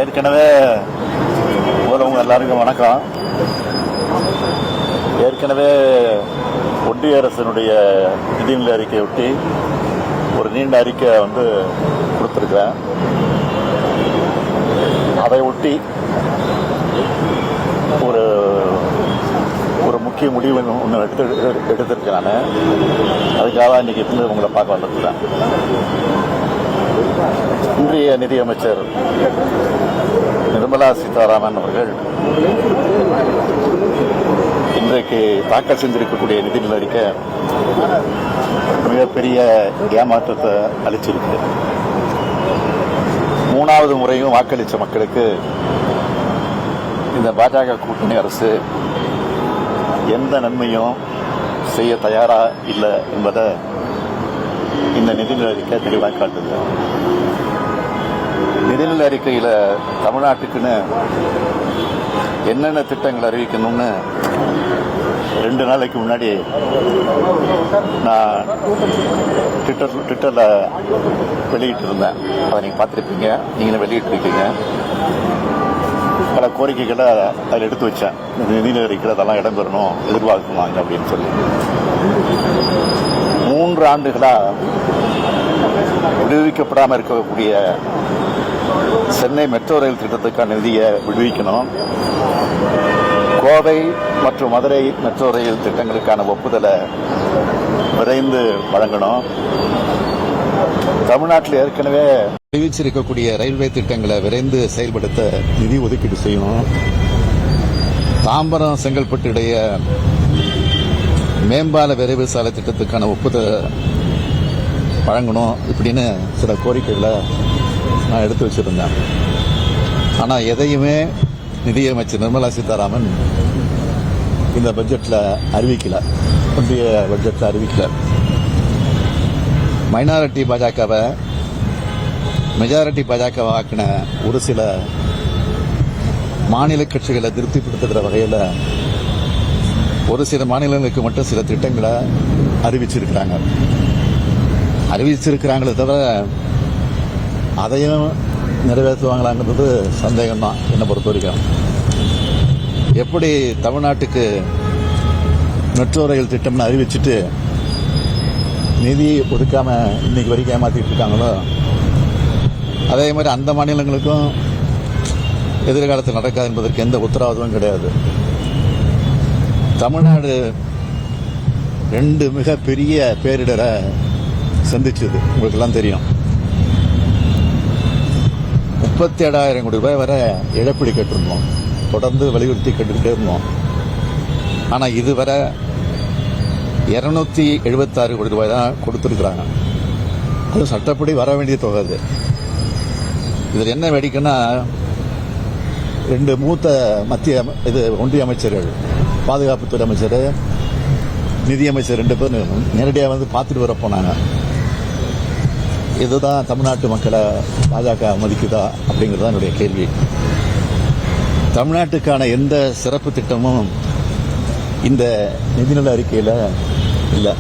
ஏற்கனவே உங்க எல்லாருக்கும் வணக்கம். ஏற்கனவே ஒன்றிய அரசினுடைய நிதிநிலை அறிக்கையை ஒட்டி ஒரு நீண்ட அறிக்கை கொடுத்துருக்கிறேன். அதை ஒட்டி ஒரு ஒரு முக்கிய முடிவு ஒன்று எடுத்திருக்கேன். நான் அதுக்காக இன்னைக்கு உங்களை பார்க்க வந்திருக்கிறேன். இன்றைய நிதியமைச்சர் நிர்மலா சீதாராமன் அவர்கள் இன்றைக்கு தாக்கல் செஞ்சிருக்கக்கூடிய நிதிநிலை அறிக்கை மிகப்பெரிய ஏமாற்றத்தை அளிச்சிருக்கு. 3வது முறையும் வாக்களித்த மக்களுக்கு இந்த பாஜக கூட்டணி அரசு எந்த நன்மையும் செய்ய தயாரா இல்லை என்பதை இந்த நிதிநிலை அறிக்கை தெளிவாக காட்டுது. நிதிநிலை அறிக்கையில் தமிழ்நாட்டுக்குன்னு என்னென்ன திட்டங்கள் அறிவிக்கணும்னு 2 நாளைக்கு முன்னாடி நான் ட்விட்டரில் வெளியிட்டு இருந்தேன். அதை நீங்கள் பார்த்துருப்பீங்க, நீங்களும் வெளியிட்டிருக்கீங்க. பல கோரிக்கைகளை அதில் எடுத்து வச்சேன். நிதிநிலை அறிக்கையில் அதெல்லாம் இடம்பெறணும், எதிர்பார்க்குவாங்க அப்படின்னு சொல்லி. 3 ஆண்டுகளாக விடுவிக்கப்படாமல் இருக்கக்கூடிய சென்னை மெட்ரோ ரயில் திட்டத்துக்கான நிதியை விடுவிக்கணும். கோவை மற்றும் மதுரை மெட்ரோ ரயில் திட்டங்களுக்கான ஒப்புதலை விரைந்து வழங்கணும். தமிழ்நாட்டில் ஏற்கனவே அறிவிச்சிருக்கக்கூடிய ரயில்வே திட்டங்களை விரைந்து செயல்படுத்த நிதி ஒதுக்கீடு செய்யணும். தாம்பரம் செங்கல்பட்டு இடையே மேம்பால விரைவு சாலை திட்டத்துக்கான ஒப்புதல் வழங்கணும். இப்படின்னு சில கோரிக்கைகளை நான் எடுத்து வச்சிருந்தேன். ஆனால் எதையுமே நிதியமைச்சர் நிர்மலா சீதாராமன் இந்த பட்ஜெட்டில் அறிவிக்கல, ஒன்றிய பட்ஜெட்டில் அறிவிக்கல. மைனாரிட்டி பாஜகவை மெஜாரிட்டி பாஜக ஆக்கின ஒரு சில மாநில கட்சிகளை திருப்திப்படுத்துகிற வகையில் ஒரு சில மாநிலங்களுக்கு மட்டும் சில திட்டங்களை அறிவிச்சிருக்கிறாங்களே தவிர அதையும் நிறைவேற்றுவாங்களாங்கிறது சந்தேகம்தான் என்னை பொறுத்த வரைக்கும். எப்படி தமிழ்நாட்டுக்கு மெட்ரோ ரயில் திட்டம்னு அறிவிச்சுட்டு நிதி ஒதுக்காம இன்னைக்கு வரைக்கும் ஏமாத்திட்டு இருக்காங்களோ, அதே மாதிரி அந்த மாநிலங்களுக்கும் எதிர்காலத்தில் நடக்காது என்பதற்கு எந்த உத்தரவாதமும் கிடையாது. தமிழ்நாடு 2 மிகப்பெரிய பேரிடரை சந்திச்சது உங்களுக்கெல்லாம் தெரியும். 37,000 கோடி ரூபாய் வரை இழப்பீடு கேட்டிருந்தோம். தொடர்ந்து வலியுறுத்தி கேட்டுக்கிட்டே இருந்தோம். ஆனால் இதுவரை 276 கோடி ரூபாய் தான் கொடுத்துருக்குறாங்க. அது சட்டப்படி வர வேண்டிய தொகை. அது இதில் என்ன வேடிக்கைன்னா, 2 மூத்த மத்திய ஒன்றிய அமைச்சர்கள், பாதுகாப்புத்துறை அமைச்சர், நிதியமைச்சர் 2 பேரும் நேரடியாக பார்த்துட்டு வர போனாங்க. இதுதான் தமிழ்நாட்டு மக்களை பாஜக மதிக்குதா அப்படிங்கிறது தான் என்னுடைய கேள்வி. தமிழ்நாட்டுக்கான எந்த சிறப்பு திட்டமும் இந்த நிதிநிலை அறிக்கையில் இல்லை.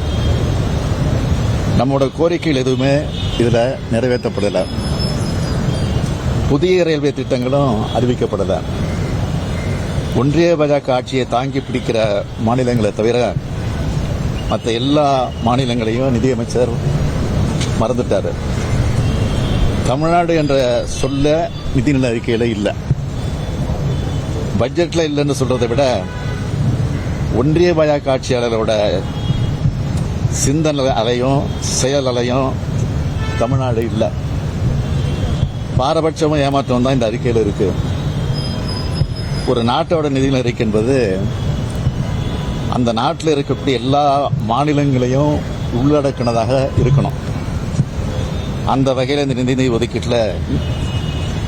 நம்மளோட கோரிக்கைகள் எதுவுமே இதில் நிறைவேற்றப்படலை. புதிய ரயில்வே திட்டங்களும் அறிவிக்கப்படலை. ஒன்றிய பாஜக ஆட்சியை தாங்கி பிடிக்கிற மாநிலங்களை தவிர மற்ற எல்லா மாநிலங்களையும் நிதியமைச்சர் மறந்துட்டாரு. தமிழ்நாடு என்ற சொல்ல நிதிநிலை அறிக்கையில் இல்லை. பட்ஜெட்டில் இல்லைன்னு சொல்றதை விட ஒன்றிய பாஜக ஆட்சியாளரோட சிந்தனை அலையும் செயல் அலையும் தமிழ்நாடு இல்லை. பாரபட்சமும் ஏமாற்றம் தான் இந்த அறிக்கையில் இருக்கு. ஒரு நாட்டோட நிதிநிலை அறிக்கை என்பது அந்த நாட்டில் இருக்கக்கூடிய எல்லா மாநிலங்களையும் உள்ளடக்கினதாக இருக்கணும். அந்த வகையில் இந்த நிதி ஒதுக்கீட்டில்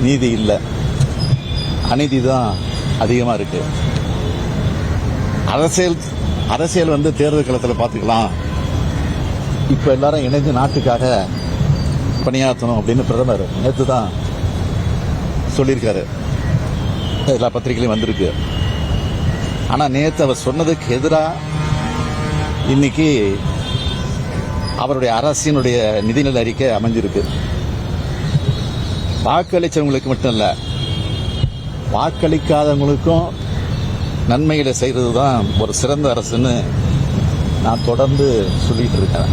நீதி இல்லை, அநீதி தான் அதிகமாக இருக்கு. அரசியல் தேர்தல் களத்தில் பார்த்துக்கலாம். இப்போ எல்லாரும் இணைந்து நாட்டுக்காக பணியாற்றணும் அப்படின்னு பிரதமர் நேற்று தான் சொல்லியிருக்காரு. எல்லா பத்திரிகையிலும் வந்திருக்கு. ஆனால் நேற்று அவர் சொன்னதுக்கு எதிராக இன்னைக்கு அவருடைய அரசினுடைய நிதிநிலை அறிக்கை அமைஞ்சிருக்கு. வாக்களிச்சவங்களுக்கு மட்டும் இல்லை, வாக்களிக்காதவங்களுக்கும் நன்மைகளை செய்கிறது தான் ஒரு சிறந்த அரசுன்னு நான் தொடர்ந்து சொல்லிட்டு இருக்கேன்.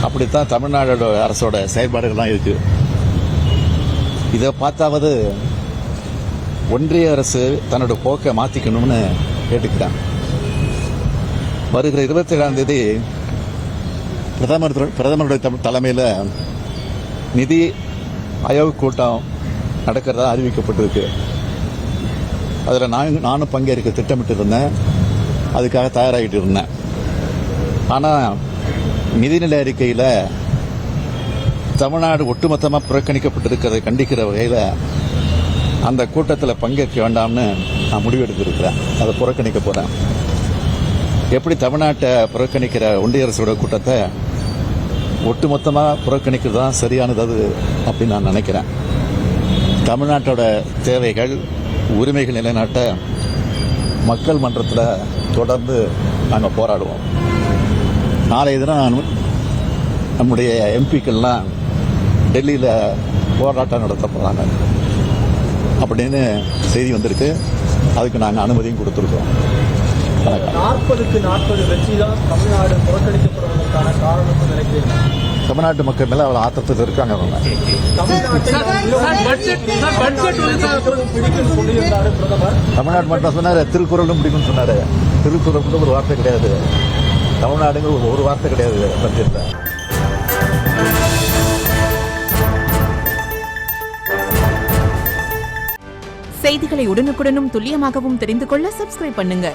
அப்படித்தான் தமிழ்நாடோட அரசோட செயல்பாடுகள்லாம் இருக்கு. இதை பார்த்தாவது ஒன்றிய அரசு தன்னோட போக்கை மாற்றிக்கணும்னு கேட்டுக்கிறேன். வருகிற 27ஆம் தேதி பிரதமருடைய தலைமையில் நிதி ஆயோக் கூட்டம் நடக்கிறதா அறிவிக்கப்பட்டிருக்கு. அதில் நானும் பங்கேற்க திட்டமிட்டு இருந்தேன், அதுக்காக தயாராகிட்டு இருந்தேன். ஆனால் நிதிநிலை அறிக்கையில் தமிழ்நாடு ஒட்டுமொத்தமாக புறக்கணிக்கப்பட்டிருக்கிறதை கண்டிக்கிற வகையில் அந்த கூட்டத்தில் பங்கேற்க வேண்டாம்னு நான் முடிவெடுத்திருக்கிறேன். அதை புறக்கணிக்க போகிறேன். எப்படி தமிழ்நாட்டை புறக்கணிக்கிற ஒன்றிய அரசோட கூட்டத்தை ஒட்டுமொத்தமாக புறக்கணிக்கிறது தான் சரியானது அது அப்படின்னு நான் நினைக்கிறேன். தமிழ்நாட்டோட தேவைகள் உரிமைகள் நிலைநாட்ட மக்கள் மன்றத்தில் தொடர்ந்து நாங்கள் போராடுவோம். நாளைய தினம் நம்முடைய எம்பிக்கள்லாம் டெல்லியில் போராட்டம் நடத்த போகிறாங்க அப்படின்னு செய்தி வந்திருக்கு. அதுக்கு நாங்கள் அனுமதியும் கொடுத்துருக்கோம். 40க்கு 40 வெற்றி தான் தமிழ்நாடு புறக்கணிக்கப்படுவதற்கான காரணம் நினைக்கிறேன். தமிழ்நாட்டு மக்கள் மேல அவ்வளவு ஆத்திரத்தில் இருக்காங்க. அவங்க தமிழ்நாடு மட்டும் சொன்னாரு, திருக்குறளும் பிடிக்கும்னு சொன்னாரு. திருக்குறள் ஒரு வார்த்தை கிடையாது, தமிழ்நாடுங்கிற ஒரு வார்த்தை கிடையாது பட்ஜெட்ல. செய்திகளை உடனுக்குடனும் துல்லியமாகவும் தெரிந்து கொள்ள சப்ஸ்கிரைப் பண்ணுங்க.